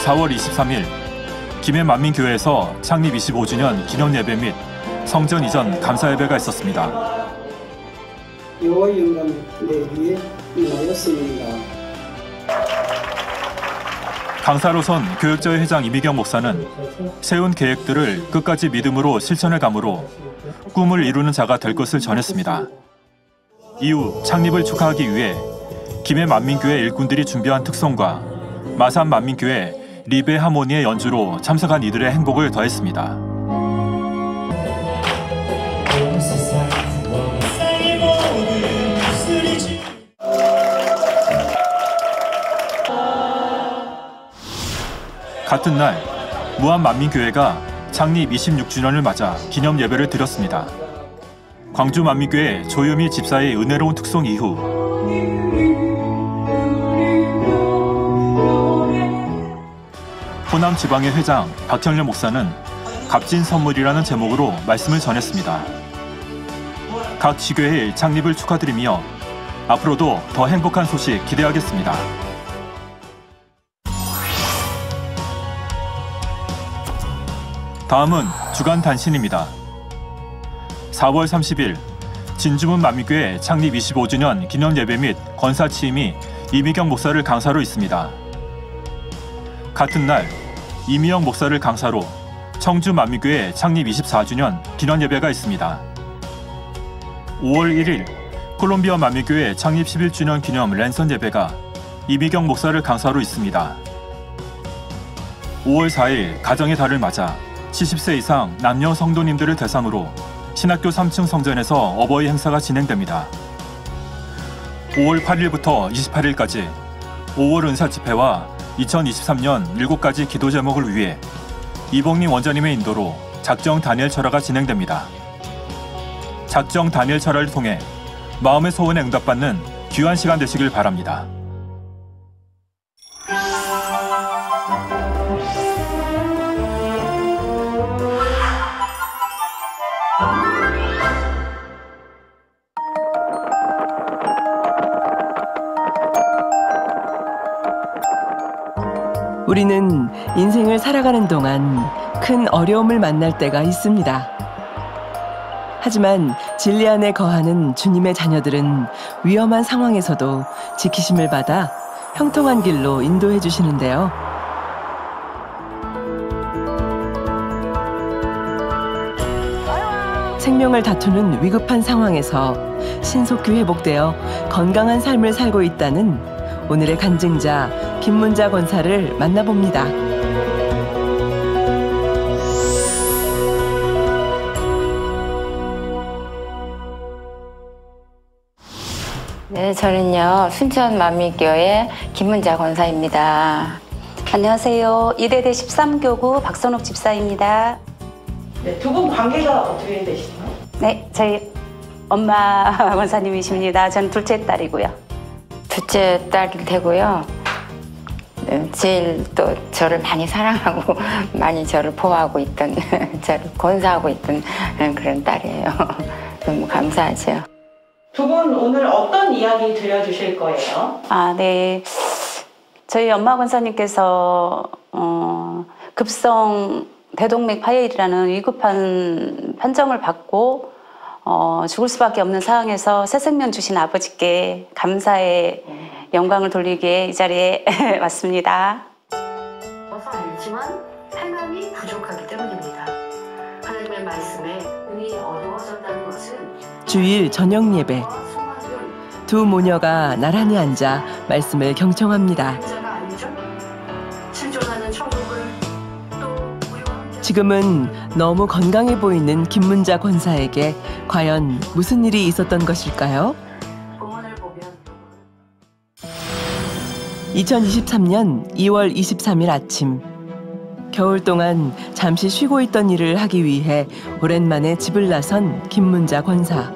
4월 23일 김해 만민교회에서 창립 25주년 기념예배 및 성전 이전 감사예배가 있었습니다. 여호와 영광 내리에 임하였습니다. 강사로선 교육자회 회장 이미경 목사는 세운 계획들을 끝까지 믿음으로 실천해 가므로 꿈을 이루는 자가 될 것을 전했습니다. 이후 창립을 축하하기 위해 김해 만민교회 일꾼들이 준비한 특송과 마산 만민교회 리베 하모니의 연주로 참석한 이들의 행복을 더했습니다. 같은 날 무안만민교회가 창립 26주년을 맞아 기념 예배를 드렸습니다. 광주 만민교회 조유미 집사의 은혜로운 특송 이후 호남 지방의 회장 박형렬 목사는 값진 선물이라는 제목으로 말씀을 전했습니다. 각 지교회의 창립을 축하드리며 앞으로도 더 행복한 소식 기대하겠습니다. 다음은 주간 단신입니다. 4월 30일 진주문 만민교회 창립 25주년 기념예배 및 권사 취임이 이미경 목사를 강사로 있습니다. 같은 날 이미영 목사를 강사로 청주 만민교회 창립 24주년 기념예배가 있습니다. 5월 1일 콜롬비아 만민교회 창립 11주년 기념 랜선 예배가 이미경 목사를 강사로 있습니다. 5월 4일 가정의 달을 맞아 70세 이상 남녀 성도님들을 대상으로 신학교 3층 성전에서 어버이 행사가 진행됩니다. 5월 8일부터 28일까지 5월 은사 집회와 2023년 7가지 기도 제목을 위해 이봉림 원장님의 인도로 작정 다니엘 철화가 진행됩니다. 작정 다니엘 철화를 통해 마음의 소원에 응답받는 귀한 시간 되시길 바랍니다. 우리는 인생을 살아가는 동안 큰 어려움을 만날 때가 있습니다. 하지만 진리 안에 거하는 주님의 자녀들은 위험한 상황에서도 지키심을 받아 형통한 길로 인도해 주시는데요. 생명을 다투는 위급한 상황에서 신속히 회복되어 건강한 삶을 살고 있다는 오늘의 간증자 김문자 권사를 만나봅니다. 네, 저는요 순천 만민교회 김문자 권사입니다. 안녕하세요. 이대대 13교구 박선옥 집사입니다. 네, 두 분 관계가 어떻게 되시나요? 네, 저희 엄마 권사님이십니다. 저는 둘째 딸이고요. 둘째 딸이 되고요. 제일 또 저를 많이 사랑하고 많이 저를 보호하고 있던 저를 권사하고 있던 그런 딸이에요. 너무 감사하죠. 두 분 오늘 어떤 이야기 들려주실 거예요? 네. 저희 엄마 권사님께서 급성 대동맥 파열이라는 위급한 판정을 받고 죽을 수밖에 없는 상황에서 새 생명 주신 아버지께 감사의 영광을 돌리기에 이 자리에 왔습니다. 알지만 행함이 부족하기 때문입니다. 하나님의 말씀에 눈이 어두워졌다는 것은 주일 저녁 예배. 두 모녀가 나란히 앉아 말씀을 경청합니다. 지금은 너무 건강해 보이는 김문자 권사에게 과연 무슨 일이 있었던 것일까요? 2023년 2월 23일 아침, 겨울 동안 잠시 쉬고 있던 일을 하기 위해 오랜만에 집을 나선 김문자 권사.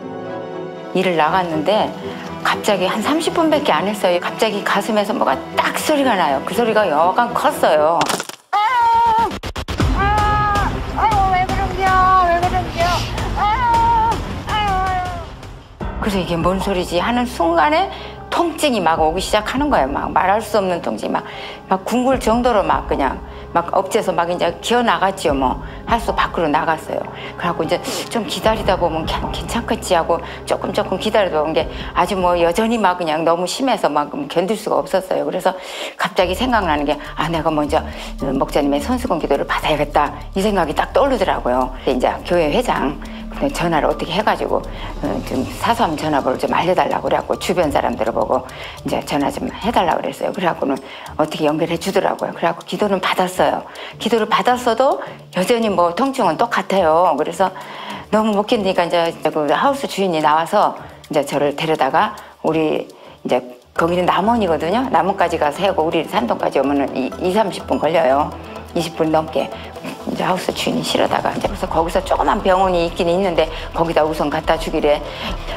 일을 나갔는데 갑자기 한 30분밖에 안 했어요. 갑자기 가슴에서 뭐가 딱 소리가 나요. 그 소리가 여간 컸어요. 그래서 이게 뭔 소리지 하는 순간에 통증이 막 오기 시작하는 거예요. 막 말할 수 없는 통증이 막 굶을 정도로 막 그냥 막 엎째서 막 이제 기어 나갔지요. 뭐 할 수 밖으로 나갔어요. 그래갖고 이제 좀 기다리다 보면 괜찮겠지 하고 조금 기다리다 보는 게 아주 뭐 여전히 막 그냥 너무 심해서 막 견딜 수가 없었어요. 그래서 갑자기 생각나는 게 내가 먼저 목사님의 손수건 기도를 받아야겠다 이 생각이 딱 떠오르더라고요. 이제 교회 회장 전화를 어떻게 해가지고 좀 사소한 전화번호를 좀 알려달라고 그래갖고 주변 사람들을 보고 이제 전화 좀 해달라고 그랬어요. 그래갖고는 어떻게 연결해 주더라고요. 그래갖고 기도는 받았어요. 기도를 받았어도 여전히 뭐 통증은 똑같아요. 그래서 너무 못 견디니까 이제 그 하우스 주인이 나와서 이제 저를 데려다가 우리 이제 거기는 남원이거든요. 남원까지 가서 해고 우리 산동까지 오면은 20-30분 걸려요. 20분 넘게. 이제 하우스 주인이 실어다가 이제 그래서 거기서 조그만 병원이 있긴 있는데 거기다 우선 갖다 주기래.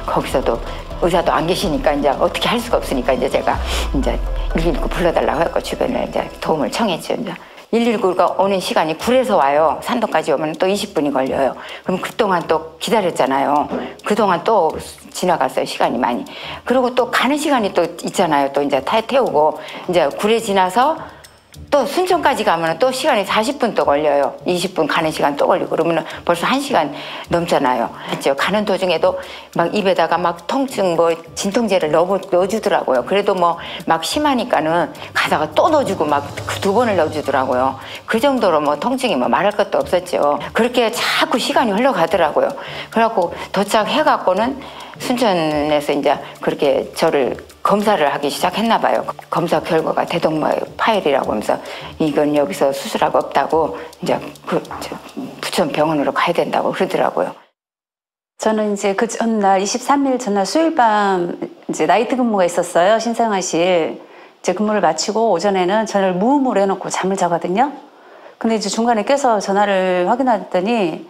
거기서도 의사도 안 계시니까 이제 어떻게 할 수가 없으니까 이제 제가 이제 119 불러달라고 했고 주변에 이제 도움을 청했죠. 이제 119가 오는 시간이 굴에서 와요. 산동까지 오면 또 20분이 걸려요. 그럼 그동안 또 기다렸잖아요. 그동안 또 지나갔어요. 시간이 많이. 그리고 또 가는 시간이 또 있잖아요. 또 이제 태우고 이제 굴에 지나서 또 순천까지 가면 또 시간이 40분 또 걸려요. 20분 가는 시간 또 걸리고 그러면 벌써 1시간 넘잖아요. 그렇죠. 가는 도중에도 막 입에다가 막 통증 뭐 진통제를 넣어주더라고요. 그래도 뭐 막 심하니까는 가다가 또 넣어주고 막 그 2번을 넣어주더라고요. 그 정도로 뭐 통증이 뭐 말할 것도 없었죠. 그렇게 자꾸 시간이 흘러가더라고요. 그래갖고 도착해갖고는 순천에서 이제 그렇게 저를 검사를 하기 시작했나 봐요. 검사 결과가 대동맥 파열이라고 하면서 이건 여기서 수술하고 없다고 이제 그 부천 병원으로 가야 된다고 그러더라고요. 저는 이제 그 전날 23일 전날 수요일 밤 이제 나이트 근무가 있었어요. 신생아실. 이제 근무를 마치고 오전에는 저를 무음으로 해놓고 잠을 자거든요. 근데 이제 중간에 깨서 전화를 확인했더니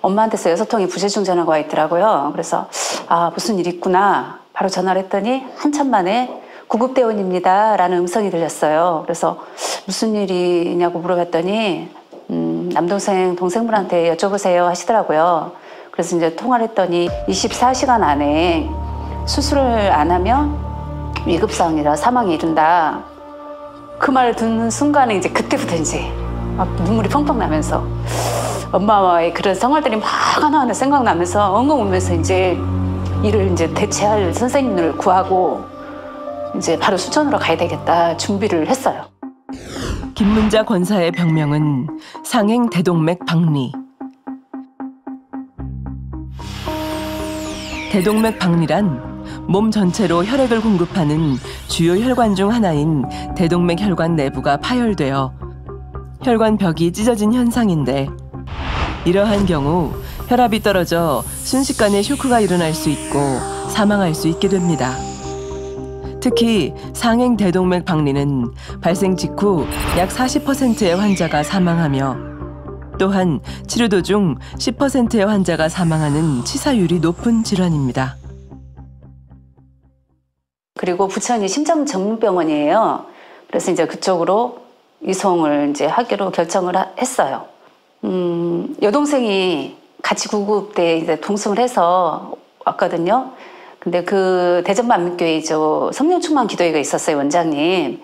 엄마한테서 6통이 부재중 전화가 와 있더라고요. 그래서 무슨 일 있구나. 바로 전화를 했더니 한참 만에 구급대원입니다 라는 음성이 들렸어요. 그래서 무슨 일이냐고 물어봤더니 남동생 동생분한테 여쭤보세요 하시더라고요. 그래서 이제 통화를 했더니 24시간 안에 수술을 안 하면 위급상황이라 사망에 이른다. 그 말을 듣는 순간에 이제 그때부터 이제 막 눈물이 펑펑 나면서 엄마와의 그런 생활들이 막 하나하나 생각나면서 엉엉 울면서 이제 이를 이제 대체할 선생님을 구하고 이제 바로 수천으로 가야 되겠다 준비를 했어요. 김문자 권사의 병명은 상행 대동맥 박리. 대동맥 박리란 몸 전체로 혈액을 공급하는 주요 혈관 중 하나인 대동맥 혈관 내부가 파열되어 혈관벽이 찢어진 현상인데 이러한 경우 혈압이 떨어져 순식간에 쇼크가 일어날 수 있고 사망할 수 있게 됩니다. 특히 상행 대동맥 박리는 발생 직후 약 40%의 환자가 사망하며 또한 치료 도중 10%의 환자가 사망하는 치사율이 높은 질환입니다. 그리고 부천이 심장 전문병원이에요. 그래서 이제 그쪽으로 이송을 이제 하기로 결정을 했어요. 여동생이 같이 구급대에 이제 동승을 해서 왔거든요. 근데 그 대전만민교회죠. 성령충만 기도회가 있었어요, 원장님.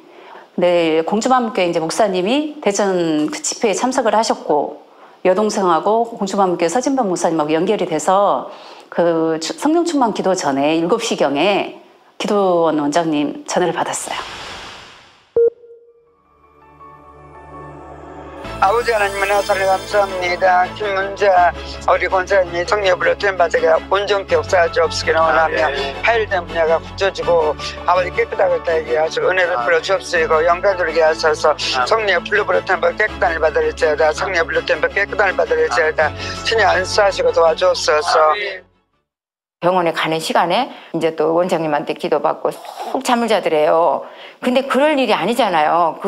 근데 공주만민교회 이제 목사님이 대전 그 집회에 참석을 하셨고 여동생하고 공주만민교회 서진병 목사님하고 연결이 돼서 그 성령충만 기도 전에 7시경에 기도원 원장님 전화를 받았어요. 아버지 하나님 은혜사를 감사합니다. 김문자 우리 권사님 성령으로 투임받아가 온전케 역사하여 주옵시기를 원하며 파열된 분야가 굳혀지고 아버지 깨끗하게 하시고 은혜를 풀어 주옵시고 영광 돌게 하셔서 성령의 불로부터 템버 깨끗함을 받으리지어다. 성령의 불로 템버 깨끗함을 받으리지어다. 신의 안수하시고 도와주옵소서. 병원에 가는 시간에 이제 또 원장님한테 기도받고 푹 잠을 자더래요. 근데 그럴 일이 아니잖아요.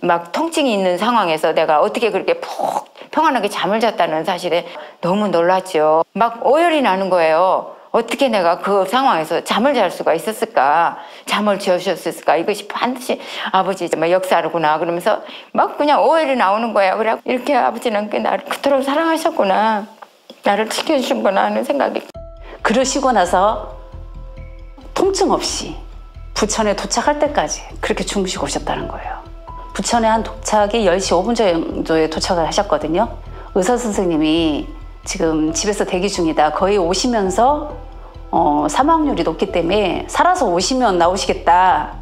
막 통증이 있는 상황에서 내가 어떻게 그렇게 푹 평안하게 잠을 잤다는 사실에 너무 놀랐죠. 막 오열이 나는 거예요. 어떻게 내가 그 상황에서 잠을 잘 수가 있었을까? 잠을 지어주셨을까? 이것이 반드시 아버지 역사구나. 그러면서 막 그냥 오열이 나오는 거예요. 그래 이렇게 아버지는 나를 그토록 사랑하셨구나. 나를 지켜주셨구나 하는 생각이. 그러시고 나서 통증 없이 부천에 도착할 때까지 그렇게 주무시고 오셨다는 거예요. 부천에 한 도착이 10시 5분 정도에 도착을 하셨거든요. 의사 선생님이 지금 집에서 대기 중이다. 거의 오시면서 사망률이 높기 때문에 살아서 오시면 나오시겠다.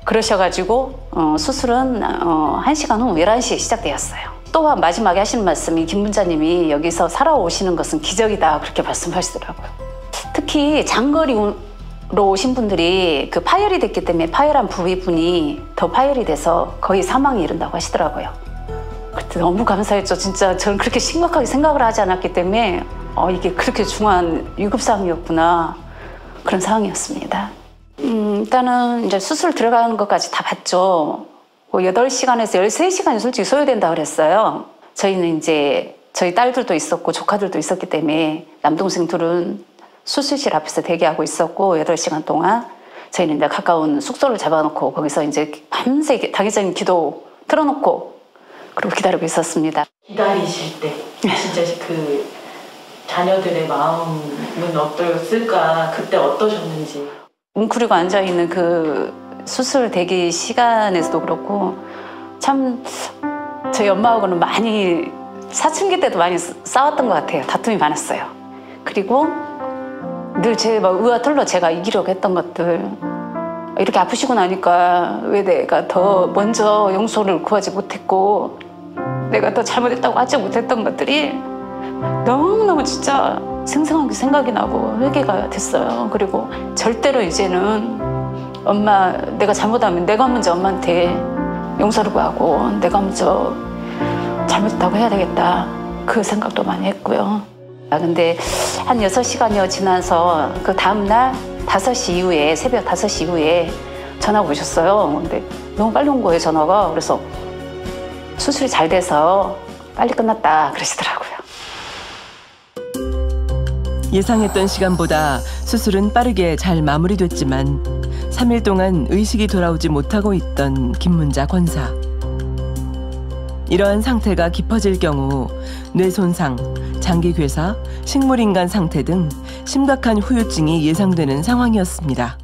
그러셔가지고 수술은 1시간 후 11시에 시작되었어요. 또한 마지막에 하시는 말씀이 김문자님이 여기서 살아오시는 것은 기적이다. 그렇게 말씀하시더라고요. 특히 장거리로 오신 분들이 그 파열이 됐기 때문에 파열한 부위분이 더 파열이 돼서 거의 사망에 이른다고 하시더라고요. 그때 너무 감사했죠. 진짜 저는 그렇게 심각하게 생각을 하지 않았기 때문에 이게 그렇게 중요한 위급사항이었구나. 그런 상황이었습니다. 일단은 이제 수술 들어가는 것까지 다 봤죠. 8시간에서 13시간이 솔직히 소요된다 그랬어요. 저희는 이제 저희 딸들도 있었고 조카들도 있었기 때문에 남동생 둘은 수술실 앞에서 대기하고 있었고 8시간 동안 저희는 이제 가까운 숙소를 잡아놓고 거기서 이제 밤새 당일적인 기도 틀어놓고 그리고 기다리고 있었습니다. 기다리실 때 진짜 그 자녀들의 마음은 어떠셨을까? 그때 어떠셨는지. 웅크리고 앉아있는 그 수술 대기 시간에서도 그렇고 참 저희 엄마하고는 많이 사춘기 때도 많이 싸웠던 것 같아요. 다툼이 많았어요. 그리고 늘 제 의아털로 제가 이기려고 했던 것들, 이렇게 아프시고 나니까 왜 내가 더 먼저 용서를 구하지 못했고 내가 더 잘못했다고 하지 못했던 것들이 너무너무 진짜 생생하게 생각이 나고 회개가 됐어요. 그리고 절대로 이제는 엄마 내가 잘못하면 내가 먼저 엄마한테 용서를 구하고 내가 먼저 잘못했다고 해야 되겠다. 그 생각도 많이 했고요. 근데 한 6시간여 지나서 그 다음날 5시 이후에 새벽 5시 이후에 전화가 오셨어요. 근데 너무 빨리 온 거예요, 전화가. 그래서 수술이 잘 돼서 빨리 끝났다 그러시더라고요. 예상했던 시간보다 수술은 빠르게 잘 마무리됐지만 3일 동안 의식이 돌아오지 못하고 있던 김문자 권사. 이러한 상태가 깊어질 경우 뇌 손상, 장기 괴사, 식물인간 상태 등 심각한 후유증이 예상되는 상황이었습니다.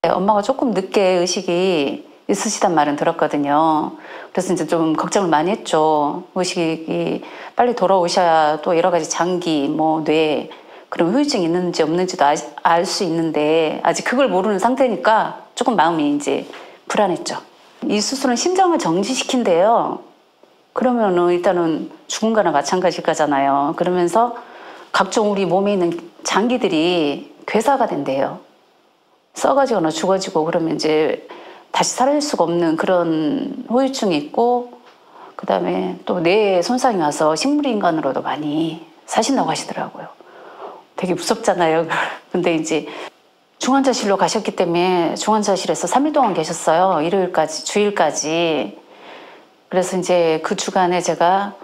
엄마가 조금 늦게 의식이 있으시단 말은 들었거든요. 그래서 이제 좀 걱정을 많이 했죠. 의식이 빨리 돌아오셔야 또 여러 가지 장기, 뇌 그런 후유증이 있는지 없는지도 알 수 있는데 아직 그걸 모르는 상태니까 조금 마음이 이제 불안했죠. 이 수술은 심장을 정지시킨대요. 그러면은 일단은 죽은 거나 마찬가지일 거잖아요. 그러면서 각종 우리 몸에 있는 장기들이 괴사가 된대요. 썩어지거나 죽어지고 그러면 이제 다시 사라질 수가 없는 그런 후유증이 있고 그다음에 또 뇌에 손상이 와서 식물인간으로도 많이 사신다고 하시더라고요. 되게 무섭잖아요. 근데 이제 중환자실로 가셨기 때문에 중환자실에서 3일 동안 계셨어요. 일요일까지, 주일까지. 그래서 이제 그 주간에 제가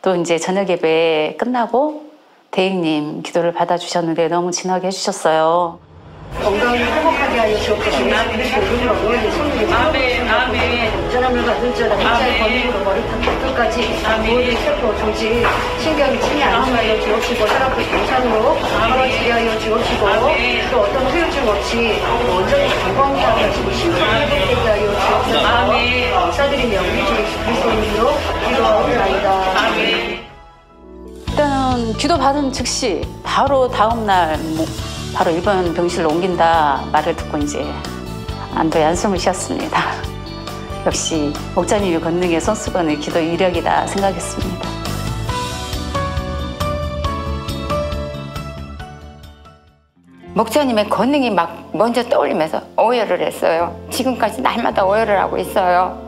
또 이제 저녁 예배 끝나고 대행님 기도를 받아주셨는데 너무 진하게 해주셨어요. 건강을 회복하게 하여 주옵소서. 아멘. 아멘. 전함을 받을 자라 십자의 권능으로 머리부터 끝까지 모든 세포, 조직, 신경이 침이 안심하여 주옵시고 혈압 정상으로 떨어지게 하여 주옵시고 또 어떤 후유증 없이 온전히 건강하게 하시고 심장을 회복되게 하여 주옵소서. 아멘. 사드리며 우리 주 예수 그리스도님으로 기도하옵나이다. 아멘. 일단은 기도 받은 즉시 바로 다음날 바로 일본 병실로 옮긴다 말을 듣고 이제 안도의 한숨을 쉬었습니다. 역시 목자님의 권능의 손수건의 기도 이력이다 생각했습니다. 목사님의 권능이 막 먼저 떠올리면서 오열을 했어요. 지금까지 날마다 오열을 하고 있어요.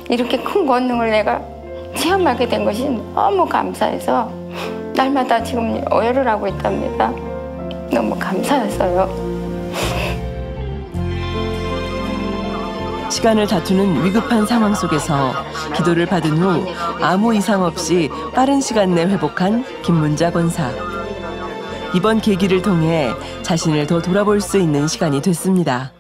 이렇게 큰 권능을 내가 체험하게 된 것이 너무 감사해서 날마다 지금 오열을 하고 있답니다. 너무 감사했어요. 시간을 다투는 위급한 상황 속에서 기도를 받은 후 아무 이상 없이 빠른 시간 내 회복한 김문자 권사. 이번 계기를 통해 자신을 더 돌아볼 수 있는 시간이 됐습니다.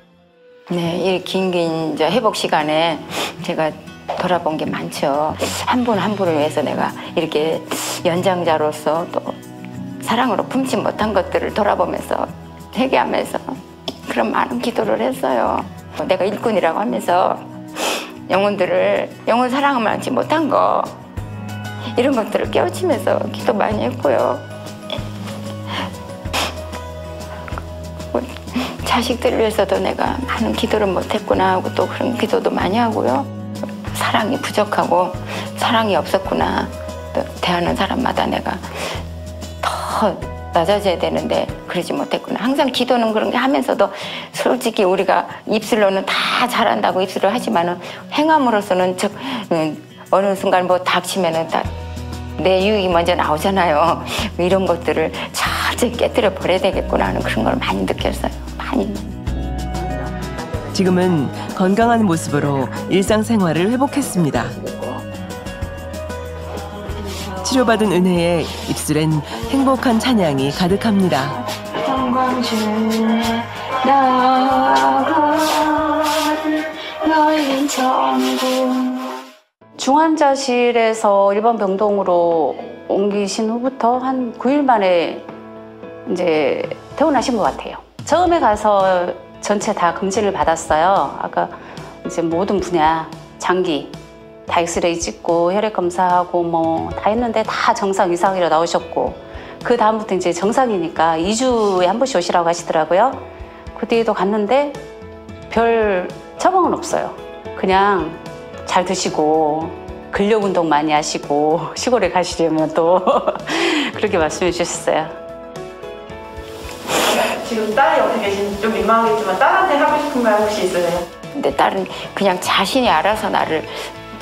네, 이 긴 회복 시간에 제가 돌아본 게 많죠. 한 분 한 분을 위해서 내가 이렇게 연장자로서 또 사랑으로 품지 못한 것들을 돌아보면서 회개하면서 그런 많은 기도를 했어요. 내가 일꾼이라고 하면서 영혼 사랑을 하지 못한 거 이런 것들을 깨우치면서 기도 많이 했고요. 자식들을 위해서도 내가 많은 기도를 못했구나 하고 또 그런 기도도 많이 하고요. 사랑이 부족하고 사랑이 없었구나. 또 대하는 사람마다 내가 더 낮아져야 되는데 그러지 못했구나. 항상 기도는 그런 게 하면서도 솔직히 우리가 입술로는 다 잘한다고 입술을 하지만은 행함으로서는 어느 순간 뭐 닥치면은 다 내 유익이 먼저 나오잖아요. 이런 것들을 철저히 깨뜨려 버려야 되겠구나 하는 그런 걸 많이 느꼈어요. 많이. 지금은 건강한 모습으로 일상생활을 회복했습니다. 치료받은 은혜에 입술엔 행복한 찬양이 가득합니다. 영광중에 나아가 열린 천국. 중환자실에서 일반 병동으로 옮기신 후부터 한 9일 만에 이제 퇴원하신 것 같아요. 처음에 가서 전체 다 검진을 받았어요. 아까 이제 모든 분야, 장기 다 엑스레이 찍고 혈액 검사하고 뭐 다 했는데 다 정상 이상이라 나오셨고, 그 다음부터 이제 정상이니까 2주에 한 번씩 오시라고 하시더라고요. 그 뒤에도 갔는데 별 처방은 없어요. 그냥 잘 드시고 근력 운동 많이 하시고 시골에 가시려면 또 그렇게 말씀해 주셨어요. 지금 딸이 어떻게 계신지 좀 민망하겠지만 딸한테 하고 싶은 말 혹시 있으세요? 근데 딸은 그냥 자신이 알아서 나를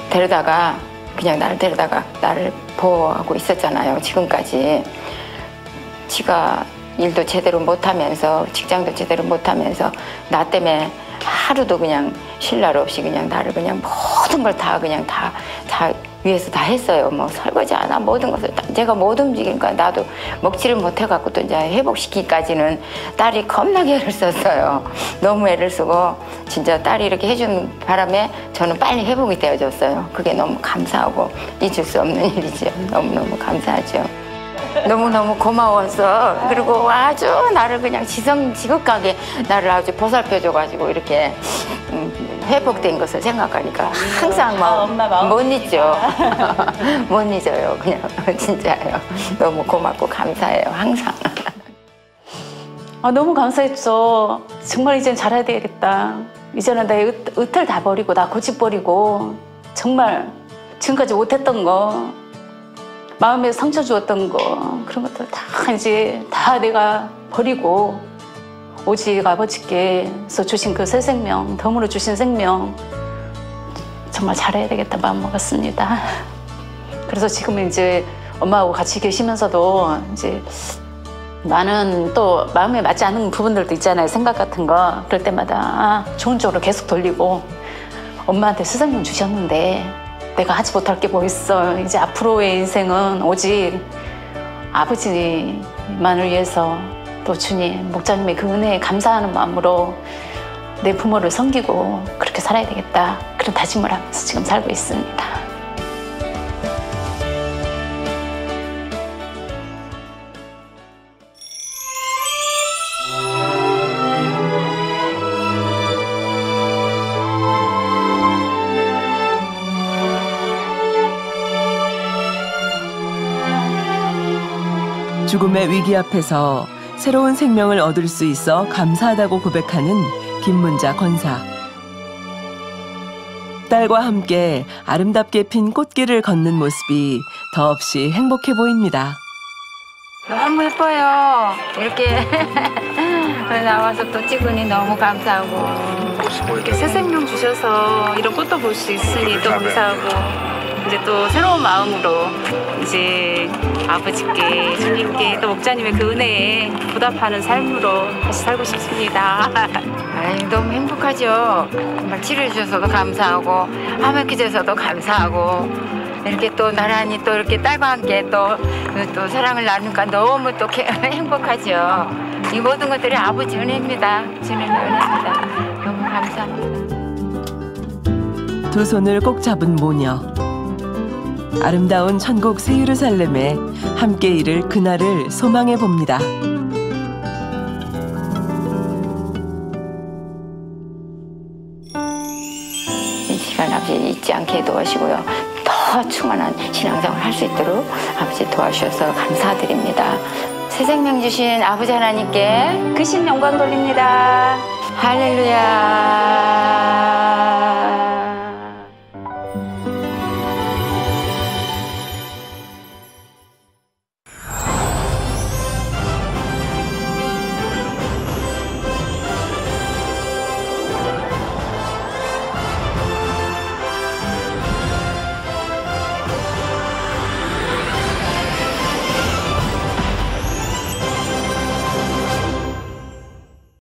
데려다가 나를 보호하고 있었잖아요. 지금까지. 지가 일도 제대로 못하면서 직장도 제대로 못하면서 나 때문에 하루도 그냥 쉴 날 없이 그냥 나를 그냥 모든 걸 다 그냥 다 위해서 다 했어요. 뭐 설거지 하나 모든 것을 다 제가 못 움직이니까 나도 먹지를 못해갖고 또 이제 회복시키기까지는 딸이 겁나게 애를 썼어요. 너무 애를 쓰고 진짜 딸이 이렇게 해준 바람에 저는 빨리 회복이 되어졌어요. 그게 너무 감사하고 잊을 수 없는 일이죠. 너무너무 감사하죠. 너무너무 고마워서, 그리고 아주 나를 그냥 지극하게 나를 아주 보살펴줘가지고 이렇게 회복된 것을 생각하니까 항상 못 잊죠. 못 잊어요. 그냥 진짜요. 너무 고맙고 감사해요. 항상. 너무 감사했죠. 정말 이젠 잘해야 되겠다. 이제는 내 으틀 다 버리고 나 고집 버리고 정말 지금까지 못했던 거, 마음에 상처 주었던 거, 그런 것들 다 이제 다 내가 버리고 오직 아버지께서 주신 그 새 생명, 덤으로 주신 생명 정말 잘해야 되겠다 마음 먹었습니다. 그래서 지금은 이제 엄마하고 같이 계시면서도 이제 많은 또 마음에 맞지 않는 부분들도 있잖아요. 생각 같은 거. 그럴 때마다 좋은 쪽으로 계속 돌리고, 엄마한테 새 생명 주셨는데 내가 하지 못할 게 뭐 있어. 이제 앞으로의 인생은 오직 아버지만을 위해서 또 주님, 목자님의 그 은혜에 감사하는 마음으로 내 부모를 섬기고 그렇게 살아야 되겠다. 그런 다짐을 하면서 지금 살고 있습니다. 죽음의 위기 앞에서 새로운 생명을 얻을 수 있어 감사하다고 고백하는 김문자 권사. 딸과 함께 아름답게 핀 꽃길을 걷는 모습이 더없이 행복해 보입니다. 너무 예뻐요. 이렇게 나와서 또 찍으니 너무 감사하고, 이렇게 새 생명 주셔서 이런 꽃도 볼 수 있으니 또 감사하고, 이제 또 새로운 마음으로 이제 아버지께, 주님께, 또 목자님의 그 은혜에 보답하는 삶으로 다시 살고 싶습니다. 너무 행복하죠. 정말 치료해주셔서도 감사하고, 화목해주셔서도 감사하고, 이렇게 또 나란히 또 이렇게 딸과 함께 또 사랑을 나누니까 너무 또 행복하죠. 이 모든 것들이 아버지 은혜입니다. 주님의 은혜입니다. 너무 감사합니다. 두 손을 꼭 잡은 모녀. 아름다운 천국 새 예루살렘에 함께 이를 그날을 소망해 봅니다. 아버지 잊지 않게 도와주시고요. 더 충만한 신앙생활을 할 수 있도록 아버지 도와주셔서 감사드립니다. 새 생명 주신 아버지 하나님께 크신 영광 돌립니다. 할렐루야.